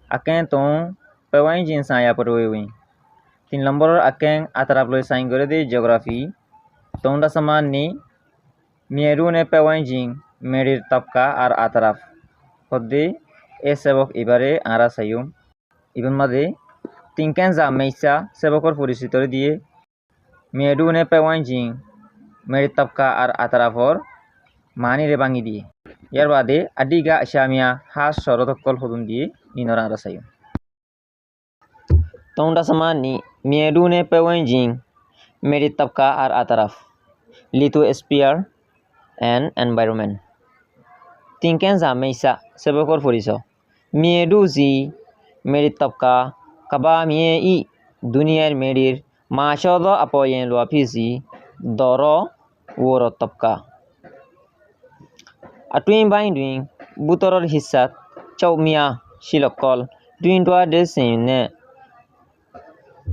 Aken tong pewain jin saya perwewin. 3 নম্বর akeng atarap loy sain gore de geography. Tongda saman ni Mieru ne pewain jin merir tapka ar ataraf. Hodde e sebok ibare ara sayum. Iban made tinken za meisa sebokor porichitor দিয়ে Mieru ne pewain jin merir tapka ar atarafor mani re bangi দিয়ে. ইয়ার বাদে আদিগা আসামিয়া হাস শরতকল হদুন দিয়ে নিনরা ara sayum. Tongda saman ni Mieru ne pewain jin merir tapka ar ataraf. Lithosphere and environment. Tinken za meisa sebokor poricho. Mieru zi merir tapka kaba mie I duniyar merir mashodo apoyen lo apisi doro woro tapka. Atwin bain duin butoror hissat chaumia shilokol duin toa desin ne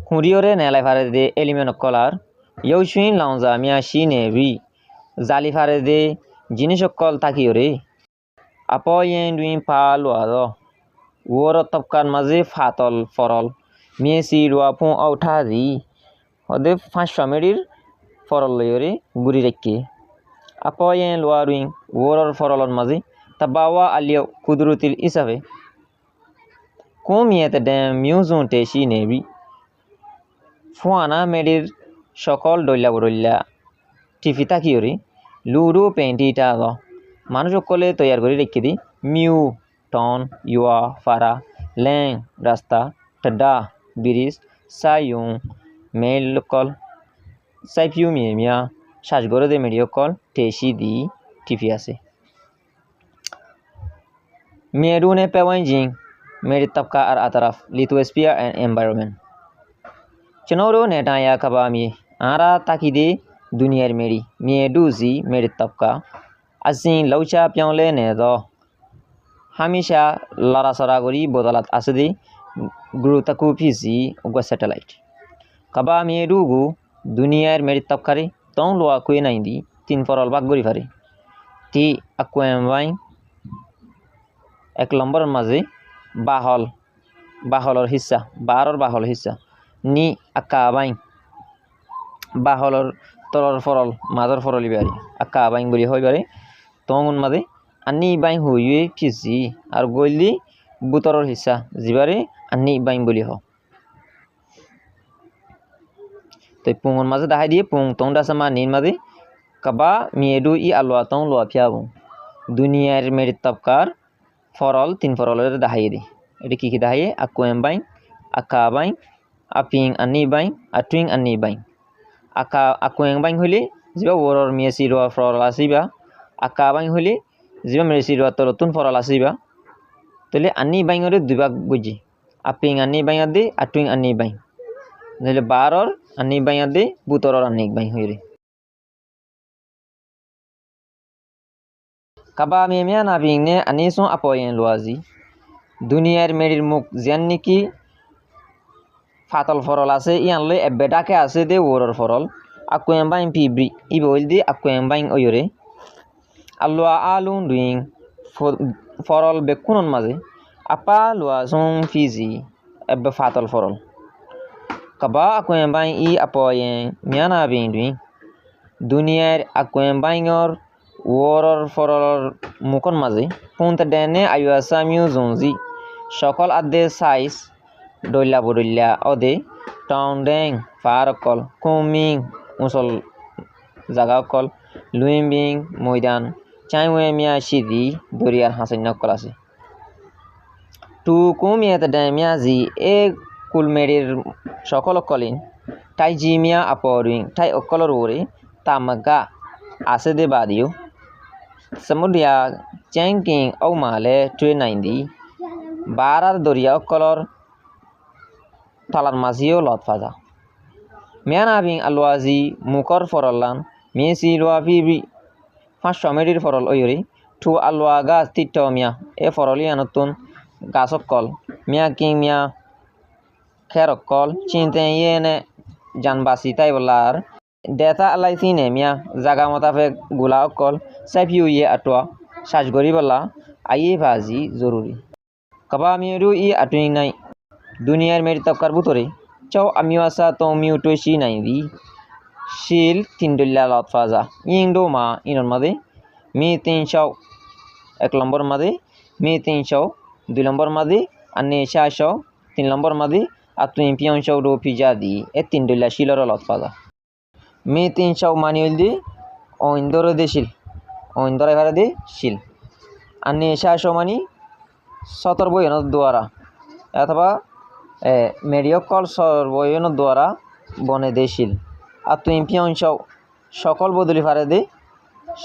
Huriore ne laifare de elimenokol ar yaushwin launza mia shine ri zali fare de jinisokol takiore apoyen duin palo ado woro tapkan maze fatol forol miesi roa pon autadi ode 500 medir forol loyore guri rekke apoyen loaruin woror forolon maze tabawa alio kudrutil isabe komiete dem muzon te shine ri ফুয়ানা মেডির সকল দৈলা বরল্লা টিফিতা কিওরি ludo পেন্টিটা মানুষ সকলে তৈয়ার করে রেখে দি mu ton ইয়া ফারা ল্যাং রাস্তা টাডা ব্রিজ সাইয়ুং মেল কল সাইপিউ মিয়া শ্বাসগড়ে দে মেডিও কল টেসি দি টিফি আছে মেরুনে পেওয়াইন জিং মেরি তাপকা আর আতারাফ lithosphere and environment Cenoro neta ya kabami ara takide duniyar meri mieduzi meri tapka asin laucha pyongle ne do hamisha lara saragori bodalat asdi grutaku phisi ugwa satellite kaba miedugu duniyar meri tapkare ton loa kue naindi tin forol bag gori fare ti aquembain ek নম্বর মাঝে বাহলর হিস্সা 12 বাহল হিস্সা ni akabain baholor tolor forol mador foroli bari akabain boli hoy bare tongun made ani bain hoye phisi ar goili butoror hissa jibare ani bain boli ho te pungon maze dahai die pung tongda sama nin made kaba miedu I alwa tong lo aphiabu duniyar merit tapkar forol tin forolor dahai di edi ki dahai aquembain akabain aping ani bain atwing ani bain aka akueng bain hole jiba woror miesi ro forol asiba aka bain hole jiba miesi ro torotun forol asiba tole ani bain ore dubak buji aping ani bain ade atwing ani bain nele 12 ani bain ade butoror ani bain hoire kaba memia na bing ne ani son apoyen loazi duniyar merir muk janniki ফাতল ফরল আছে ইয়ানলে এবেটাকে আছে দে ওরর ফরল akuembain pibri iboil de akuembain oyore alwa alun duing forol bekunon maze apa lwa song fizi ebbe fatal forol kaba akuembain I apoyen miana bin duing duniyar akuembain or woror forol mukon maze punta dene ayuasa muzonzi সকল আদে size Dolla bodolla ode toundeng farakol kuming usol jagakol luimbing moidan chaimwe mia shidi doriar hasanna kolase tu kumieta damia zi e kulmerir সকল Colin তাই Zamia আপরিং তাই অকলর ওরে তামাগা আছে দে বাদিও সমুদ্রিয়া চ্যাংকিং ও মালে 290 বারার দরিয়া অকলর talan masio lot faza miana bing alwazi mukor forollan mesi loa bibi 500 medir forol oyori tu alwa gas titomia e foroli anotun gasokol mia king mia kherokol chinten yene janbasi tai bolar data alaisine mia jaga motafe gulaokol sapiu ye atwa sajgori bola aye bazi zoruri kaba amiru I atuing nai duniyar meri tapkar butore chau amiu asa to miu toisi nai di shil tindulla lot faza indo ma inon made mi 300 এক নম্বর মাদে me 300 2 নম্বর মাদে আনে 400 3 নম্বর মাদে আতুই পিয়নশো rho pizza দি এ তিনডুল্লা শিলর লত ফাজা me 300 মানি হইলদি ও ইন্দর দেশিল ও Inder ever দে শিল আনে 400 মানি সতর বয়ন দ্বারা অথবা মেডিয়কল সর্বয়ন দ্বারা বনে দে শিল আতুই পিয়নশো সকল বদলি ফারে দে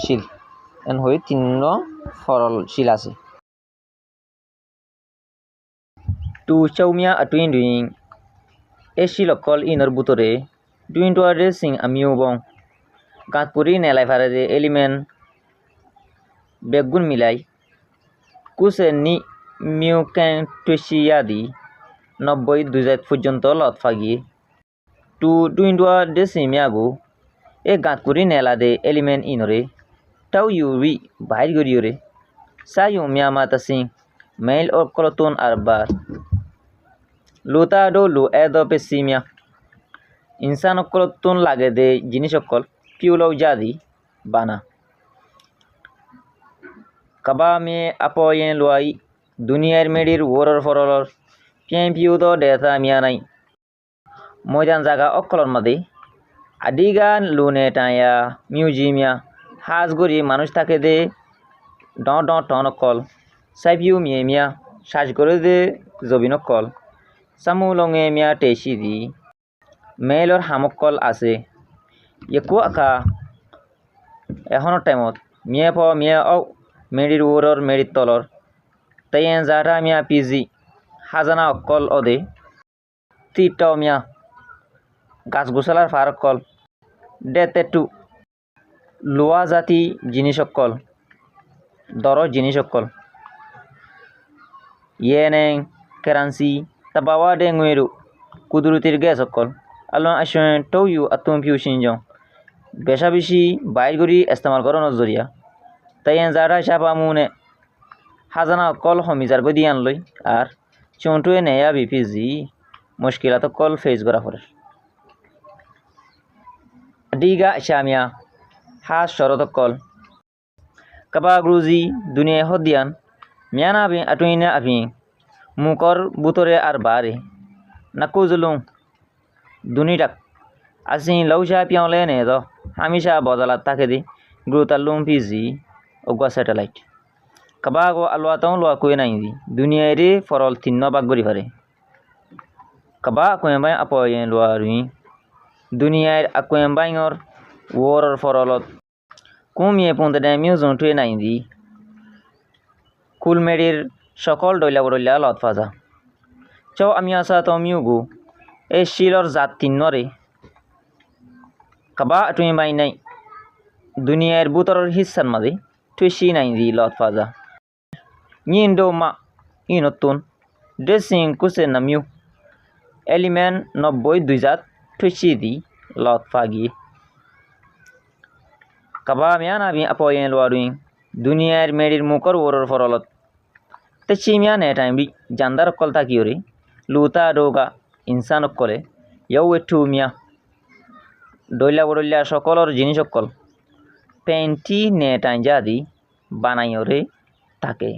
শিল এন হই তিন ফরল শিল আছে টু চাউমিয়া আটুইন ডুইং এ শিলকল ইনর বুতরে ডুইং টুয়ারে সিং আমিও বং গাঁতপুরি নেলাই ফারে দে এলিমেন্ট বেগুন মিলাই কুসে নি মিউ ক্যাং টুসিয়া দি 90-2000 পর্যন্ত লত ফাগিয়ে টু ডুইং টুয়ারে সিং মিয়াগো এ গাঁতপুরি নেলা দে এলিমেন্ট ইনরে টাউ ইউরি বাইর গরিয়রে সায়ু মিয়ামা তাসিং মেল ও কলতন আরবার লুতা ডো লু এদো পেসিমিয়া ইনসান কলতন লাগে দে জিনিস অকল পিউলও জাদি বানা কাবা মে আপয়েন লুয়াই দুনিয়ার মেডির ওরর ফরলর পিয়ান পিউ দো দেতা মিয়া নাই ময়দান জায়গা অকলর মাদে আদিগান লুনে টায়া মিউজিয়ামিয়া হাজগরি মানুষ থাকে দে ড টন কল সাইপিউ মিয়ে মিয়া সাজ করে দে জবিন কল সামু লঙে মিয়া টেসি দি মেলর হামক কল আছে একু আকা এখনৰ টাইমত মিয়ে প মিয়ে ও মেডির ওরর মেডির তলর তাইয়েন জাটা মিয়া পিজি হাজানা অকল অদে তিটাও মিয়া গাছ গোছালার ফার কল ডেতে টু লোয়া জাতি জিনিস অকল দর জিনিস অকল ইয়েনেং কেরান্সি তাবাওয়া ডেঙ্গুয়েরু কুদরতির গ্যাস অকল আল্লাহ আসেন টৌ ইউ আতুম পিউ সিনজং বেশা বেশি বাইর করি ইস্তেমাল করানোর জরিয়া তাই যারা চাপা মুনে হাজানা অকল হমিজার গদি আনলই আর চন্টুয়ে নেয়া বিপিজি মুশকিলাত কল ফেস করা পড়ে ডিগা শামিয়া হাস শরত কল কাবা গ্রুজি দুনিয়া হদিয়ান মিয়ানা আবি আটুইনা আবি মুকর বুতরে আর বারে নাকু জুলুং দুনিডাক আসি লৌসা পিয়লে নে দ হামিশা বদলাত তাকে দি গ্রুতালুম পিজি ওগা স্যাটেলাইট কাবা গো আলওয়া তাও লোয়া কই নাই দি দুনিয়ারে ফরল তিন্ন বাগ গরি পারে কাবা কয়েবাই আপয়েন লোয়া রুই দুনিয়ার আকয়েবাইঙর ওরর ফরলত কুমিয়ে পুনতে দে মিউজন টুয়ে নাই দি কুলমেরির সকল ডইলা বড়ইলা লত ফাজা চাও আমি আসা তো মিউগু এই শিলর জাত তিন্নরে কাবা তুমি বাই নাই দুনিয়ার বুতরের হিস্সার মাঝে টুইসি নাই দি লত ফাজা নিন্দো মা ইনতুন ড্রেসিং কুসে নামিউ এলিমেন্ট 90-2000 টুইসি দি লত ফাগি কাবা মিয়ান আবি আপয়েন লোয়ারুই দুনিয়ার মেডির মুকর ওরর ফরলত তে চিমিয়া নে টাইম বি জান্দার কল তাকিওরে লুতা রোগা ইনসান কলে ইউ এটু মিয়া ডইলা বড়ইলা সকলর জিনিস কল পেন্টি নে টাইম জাদি বানাইওরে থাকে।